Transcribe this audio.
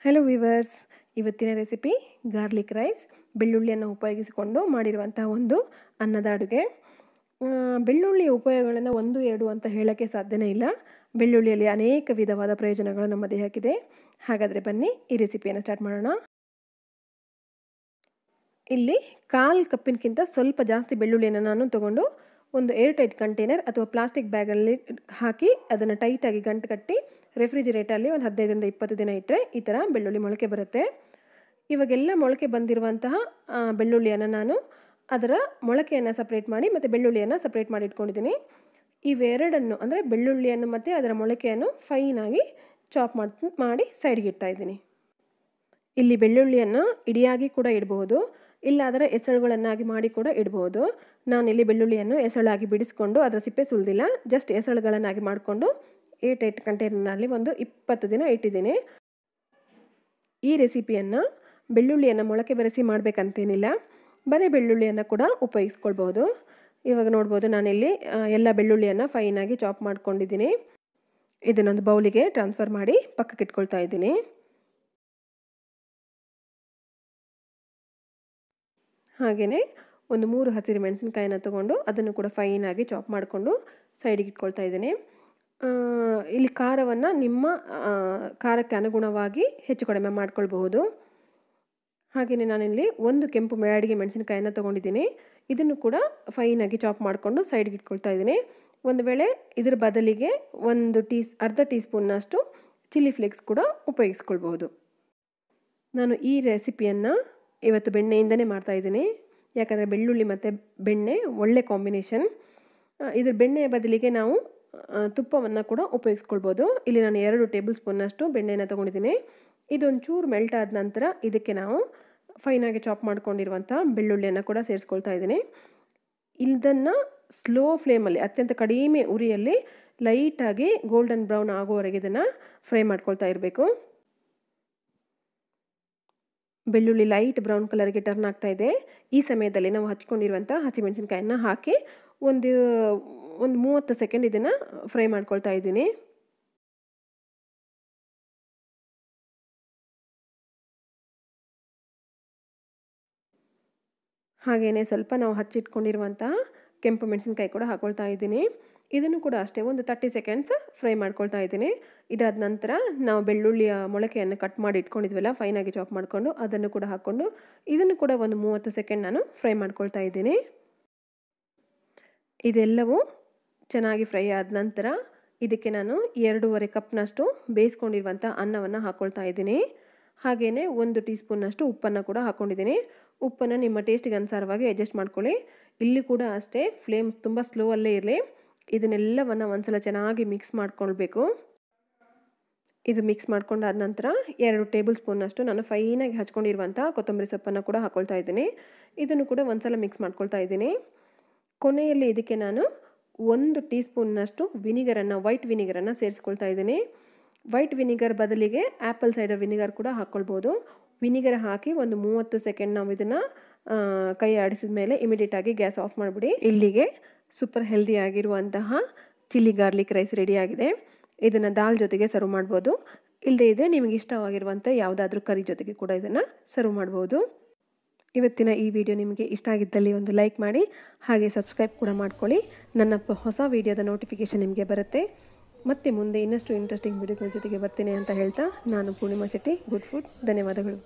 Hello viewers, ಇವತ್ತಿನ recipe garlic rice. ಬೆಳ್ಳುಳ್ಳಿಯನ್ನು ಉಪಯೋಗಿಸಿಕೊಂಡು ಮಾಡಿರುವಂತಹ ಒಂದು ಅನ್ನದ ಅಡುಗೆ. ಬೆಳ್ಳುಳ್ಳಿಯ ಉಪಯೋಗಗಳನ್ನು 1-2 ಅಂತ ಹೇಳೋಕ್ಕೆ ಸಾಧ್ಯನೇ ಇಲ್ಲ. ಬೆಳ್ಳುಳ್ಳಿಯಲ್ಲಿ ಅನೇಕ ವಿಧವಾದ ಪ್ರಯೋಜನಗಳು ನಮ್ಮ ದೇಹಕ್ಕಿದೆ. ಹಾಗಾದರೆ ಬನ್ನಿ ಈ ರೆಸಿಪಿಯನ್ನು ಸ್ಟಾರ್ಟ್ ಮಾಡೋಣ. ಇಲ್ಲಿ 1/4 ಕಪ್ಪಿನಕ್ಕಿಂತ ಸ್ವಲ್ಪ ಜಾಸ್ತಿ ಬೆಳ್ಳುಳ್ಳಿಯನ್ನು ನಾನು ತಗೊಂಡು ಒಂದು ಏರ್ ಟೈಟ್ ಕಂಟೈನರ್ ಅಥವಾ ಪ್ಲಾಸ್ಟಿಕ್ ಬ್ಯಾಗಲ್ಲಿ ಹಾಕಿ ಅದನ್ನು ಟೈಟಾಗಿ ಗಂಟು ಕಟ್ಟಿ ರೆಫ್ರಿಜಿರೇಟರಲ್ಲಿ ಒಂದು 15-20 ದಿನ ಇಟ್ಟರೆ ಈ ಥರ ಬೆಳ್ಳುಳ್ಳಿ ಮೊಳಕೆ ಬರುತ್ತೆ. ಇವಾಗೆಲ್ಲ ಮೊಳಕೆ ಬಂದಿರುವಂತಹ ಬೆಳ್ಳುಳ್ಳಿಯನ್ನು ನಾನು ಅದರ ಮೊಳಕೆಯನ್ನು ಸಪ್ರೇಟ್ ಮಾಡಿ ಮತ್ತು ಬೆಳ್ಳುಳ್ಳಿಯನ್ನು ಸಪ್ರೇಟ್ ಮಾಡಿ ಇಟ್ಕೊಂಡಿದ್ದೀನಿ. ಇವೆರಡನ್ನು ಅಂದರೆ ಬೆಳ್ಳುಳ್ಳಿಯನ್ನು ಮತ್ತು ಅದರ ಮೊಳಕೆಯನ್ನು ಫೈನಾಗಿ ಚಾಪ್ ಮಾಡಿ ಸೈಡ್ಗೆ ಇಡ್ತಾ ಇದ್ದೀನಿ. ಇಲ್ಲಿ ಬೆಳ್ಳುಳ್ಳಿಯನ್ನು ಇಡಿಯಾಗಿ ಕೂಡ ಇಡಬಹುದು, ಇಲ್ಲ ಅದರ ಎಸಳುಗಳನ್ನಾಗಿ ಮಾಡಿ ಕೂಡ ಇಡಬಹುದು. ನಾನಿಲ್ಲಿ ಬೆಳ್ಳುಳ್ಳಿಯನ್ನು ಎಸಳಾಗಿ ಬಿಡಿಸ್ಕೊಂಡು ಅದರ ಸಿಪ್ಪೆ ಸುಲಿದಿಲ್ಲ, ಜಸ್ಟ್ ಎಸಳುಗಳನ್ನಾಗಿ ಮಾಡಿಕೊಂಡು ಏರ್ ಟೈಟ್ ಕಂಟೈನರ್ನಲ್ಲಿ ಒಂದು 20 ದಿನ ಇಟ್ಟಿದ್ದೀನಿ. ಈ ರೆಸಿಪಿಯನ್ನು ಬೆಳ್ಳುಳ್ಳಿಯನ್ನು ಮೊಳಕೆ ಬರೆಸಿ ಮಾಡಬೇಕಂತೇನಿಲ್ಲ, ಬರೀ ಬೆಳ್ಳುಳ್ಳಿಯನ್ನು ಕೂಡ ಉಪಯೋಗಿಸ್ಕೊಳ್ಬೋದು. ಇವಾಗ ನೋಡ್ಬೋದು, ನಾನಿಲ್ಲಿ ಎಲ್ಲ ಬೆಳ್ಳುಳ್ಳಿಯನ್ನು ಫೈನಾಗಿ ಚಾಪ್ ಮಾಡ್ಕೊಂಡಿದ್ದೀನಿ. ಇದನ್ನೊಂದು ಬೌಲಿಗೆ ಟ್ರಾನ್ಸ್ಫರ್ ಮಾಡಿ ಪಕ್ಕಕ್ಕೆ ಇಟ್ಕೊಳ್ತಾ ಇದ್ದೀನಿ. ಹಾಗೆಯೇ ಒಂದು 3 ಹಸಿರು ಮೆಣಸಿನಕಾಯಿನ ತೊಗೊಂಡು ಅದನ್ನು ಕೂಡ ಫೈನಾಗಿ ಚಾಪ್ ಮಾಡಿಕೊಂಡು ಸೈಡಿಗೆ ಇಟ್ಕೊಳ್ತಾ ಇದ್ದೀನಿ. ಇಲ್ಲಿ ಖಾರವನ್ನು ನಿಮ್ಮ ಖಾರಕ್ಕೆ ಅನುಗುಣವಾಗಿ ಹೆಚ್ಚು ಕಡಿಮೆ ಮಾಡ್ಕೊಳ್ಬಹುದು. ಹಾಗೆಯೇ ನಾನಿಲ್ಲಿ ಒಂದು ಕೆಂಪು ಬ್ಯಾಡಗಿ ಮೆಣಸಿನಕಾಯಿನ ತೊಗೊಂಡಿದ್ದೀನಿ. ಇದನ್ನು ಕೂಡ ಫೈನಾಗಿ ಚಾಪ್ ಮಾಡಿಕೊಂಡು ಸೈಡ್ಗೆ ಇಟ್ಕೊಳ್ತಾ ಇದ್ದೀನಿ. ಒಂದು ವೇಳೆ ಇದರ ಬದಲಿಗೆ ಅರ್ಧ ಟೀ ಸ್ಪೂನ್ನಷ್ಟು ಚಿಲ್ಲಿ ಫ್ಲೇಕ್ಸ್ ಕೂಡ ಉಪಯೋಗಿಸ್ಕೊಳ್ಬಹುದು. ನಾನು ಈ ರೆಸಿಪಿಯನ್ನು ಇವತ್ತು ಬೆಣ್ಣೆಯಿಂದನೇ ಮಾಡ್ತಾಯಿದ್ದೀನಿ, ಯಾಕಂದರೆ ಬೆಳ್ಳುಳ್ಳಿ ಮತ್ತು ಬೆಣ್ಣೆ ಒಳ್ಳೆ ಕಾಂಬಿನೇಷನ್. ಇದ್ರ ಬೆಣ್ಣೆಯ ಬದಲಿಗೆ ನಾವು ತುಪ್ಪವನ್ನು ಕೂಡ ಉಪಯೋಗಿಸ್ಕೊಳ್ಬೋದು. ಇಲ್ಲಿ ನಾನು 2 ಟೇಬಲ್ ಸ್ಪೂನ್ನಷ್ಟು ಬೆಣ್ಣೆಯನ್ನು ತೊಗೊಂಡಿದ್ದೀನಿ. ಇದೊಂಚೂರು ಮೆಲ್ಟ್ ಆದ ನಂತರ ಇದಕ್ಕೆ ನಾವು ಫೈನಾಗಿ ಚಾಪ್ ಮಾಡ್ಕೊಂಡಿರುವಂಥ ಬೆಳ್ಳುಳ್ಳಿಯನ್ನು ಕೂಡ ಸೇರಿಸ್ಕೊಳ್ತಾ ಇದ್ದೀನಿ. ಇದನ್ನು ಸ್ಲೋ ಫ್ಲೇಮಲ್ಲಿ ಅತ್ಯಂತ ಕಡಿಮೆ ಉರಿಯಲ್ಲಿ ಲೈಟಾಗಿ ಗೋಲ್ಡನ್ ಬ್ರೌನ್ ಆಗೋವರೆಗೆ ಇದನ್ನು ಫ್ರೈ ಮಾಡ್ಕೊಳ್ತಾ ಇರಬೇಕು. ಬೆಳ್ಳುಳ್ಳಿ ಲೈಟ್ ಬ್ರೌನ್ ಕಲರ್ಗೆ ಟರ್ನ್ ಆಗ್ತಾ ಇದೆ. ಈ ಸಮಯದಲ್ಲಿ ನಾವು ಹಚ್ಕೊಂಡಿರುವಂಥ ಹಸಿಮೆಣಸಿನಕಾಯನ್ನು ಹಾಕಿ ಒಂದು 30 ಸೆಕೆಂಡ್ ಇದನ್ನು ಫ್ರೈ ಮಾಡ್ಕೊಳ್ತಾ ಇದ್ದೀನಿ. ಹಾಗೆಯೇ ಸ್ವಲ್ಪ ನಾವು ಹಚ್ಚಿಟ್ಕೊಂಡಿರುವಂತಹ ಕೆಂಪು ಮೆಣಸಿನಕಾಯಿ ಕೂಡ ಹಾಕ್ಕೊಳ್ತಾ ಇದ್ದೀನಿ. ಇದನ್ನು ಕೂಡ ಅಷ್ಟೇ ಒಂದು 30 ಸೆಕೆಂಡ್ಸ್ ಫ್ರೈ ಮಾಡ್ಕೊಳ್ತಾ ಇದ್ದೀನಿ. ಇದಾದ ನಂತರ ನಾವು ಬೆಳ್ಳುಳ್ಳಿಯ ಮೊಳಕೆಯನ್ನು ಕಟ್ ಮಾಡಿ ಇಟ್ಕೊಂಡಿದ್ವಲ್ಲ, ಫೈನಾಗಿ ಚಾಪ್ ಮಾಡಿಕೊಂಡು ಅದನ್ನು ಕೂಡ ಹಾಕ್ಕೊಂಡು ಇದನ್ನು ಕೂಡ ಒಂದು 30 ಸೆಕೆಂಡ್ ನಾನು ಫ್ರೈ ಮಾಡ್ಕೊಳ್ತಾ ಇದ್ದೀನಿ. ಇದೆಲ್ಲವೂ ಚೆನ್ನಾಗಿ ಫ್ರೈ ಆದ ನಂತರ ಇದಕ್ಕೆ ನಾನು 2.5 ಕಪ್ನಷ್ಟು ಬೇಯಿಸ್ಕೊಂಡಿರುವಂಥ ಅನ್ನವನ್ನು ಹಾಕ್ಕೊಳ್ತಾ ಇದ್ದೀನಿ. ಹಾಗೆಯೇ 1 ಟೀ ಸ್ಪೂನ್ನಷ್ಟು ಉಪ್ಪನ್ನು ಕೂಡ ಹಾಕ್ಕೊಂಡಿದ್ದೀನಿ. ಉಪ್ಪನ್ನು ನಿಮ್ಮ ಟೇಸ್ಟಿಗೆ ಅನುಸಾರವಾಗಿ ಅಡ್ಜಸ್ಟ್ ಮಾಡ್ಕೊಳ್ಳಿ. ಇಲ್ಲಿ ಕೂಡ ಅಷ್ಟೇ ಫ್ಲೇಮ್ ತುಂಬ ಸ್ಲೋ ಅಲ್ಲೇ ಇರಲಿ. ಇದನ್ನೆಲ್ಲವನ್ನು ಒಂದ್ಸಲ ಚೆನ್ನಾಗಿ ಮಿಕ್ಸ್ ಮಾಡ್ಕೊಳ್ಬೇಕು. ಇದು ಮಿಕ್ಸ್ ಮಾಡ್ಕೊಂಡಾದ ನಂತರ 2 ಟೇಬಲ್ ಸ್ಪೂನ್ನಷ್ಟು ನಾನು ಫೈನಾಗಿ ಹಚ್ಕೊಂಡಿರುವಂಥ ಕೊತ್ತಂಬರಿ ಸೊಪ್ಪನ್ನು ಕೂಡ ಹಾಕ್ಕೊಳ್ತಾ ಇದ್ದೀನಿ. ಇದನ್ನು ಕೂಡ ಒಂದ್ಸಲ ಮಿಕ್ಸ್ ಮಾಡ್ಕೊಳ್ತಾ ಇದ್ದೀನಿ. ಕೊನೆಯಲ್ಲಿ ಇದಕ್ಕೆ ನಾನು 1 ಟೀ ಸ್ಪೂನ್ನಷ್ಟು ವೈಟ್ ವಿನಿಗರನ್ನು ಸೇರಿಸ್ಕೊಳ್ತಾ ಇದ್ದೀನಿ. ವೈಟ್ ವಿನಿಗರ್ ಬದಲಿಗೆ ಆ್ಯಪಲ್ ಸೈಡರ್ ವಿನಿಗರ್ ಕೂಡ ಹಾಕ್ಕೊಳ್ಬೋದು. ವಿನಿಗರ್ ಹಾಕಿ ಒಂದು 30 ಸೆಕೆಂಡ್ ನಾವು ಇದನ್ನು ಕೈ ಆಡಿಸಿದ ಮೇಲೆ ಇಮಿಡಿಯೇಟಾಗಿ ಗ್ಯಾಸ್ ಆಫ್ ಮಾಡಿಬಿಡಿ. ಇಲ್ಲಿಗೆ ಸೂಪರ್ ಹೆಲ್ದಿ ಆಗಿರುವಂತಹ ಚಿಲ್ಲಿ ಗಾರ್ಲಿಕ್ ರೈಸ್ ರೆಡಿಯಾಗಿದೆ. ಇದನ್ನು ದಾಲ್ ಜೊತೆಗೆ ಸರ್ವ್ ಮಾಡ್ಬೋದು, ಇಲ್ಲದೇ ಇದ್ದರೆ ನಿಮಗೆ ಇಷ್ಟವಾಗಿರುವಂಥ ಯಾವುದಾದ್ರೂ ಕರಿ ಜೊತೆಗೆ ಕೂಡ ಇದನ್ನು ಸರ್ವ್ ಮಾಡ್ಬೋದು. ಇವತ್ತಿನ ಈ ವಿಡಿಯೋ ನಿಮಗೆ ಇಷ್ಟ ಆಗಿದ್ದಲ್ಲಿ ಒಂದು ಲೈಕ್ ಮಾಡಿ, ಹಾಗೆ ಸಬ್ಸ್ಕ್ರೈಬ್ ಕೂಡ ಮಾಡ್ಕೊಳ್ಳಿ. ನನ್ನ ಹೊಸ ವಿಡಿಯೋದ ನೋಟಿಫಿಕೇಷನ್ ನಿಮಗೆ ಬರುತ್ತೆ. ಮತ್ತೆ ಮುಂದೆ ಇನ್ನಷ್ಟು ಇಂಟ್ರೆಸ್ಟಿಂಗ್ ವಿಡಿಯೋಗಳ ಜೊತೆಗೆ ಬರ್ತೀನಿ ಅಂತ ಹೇಳ್ತಾ, ನಾನು ಪೂರ್ಣಿಮಾ ಶೆಟ್ಟಿ, ಗುಡ್ ಫುಡ್. ಧನ್ಯವಾದಗಳು.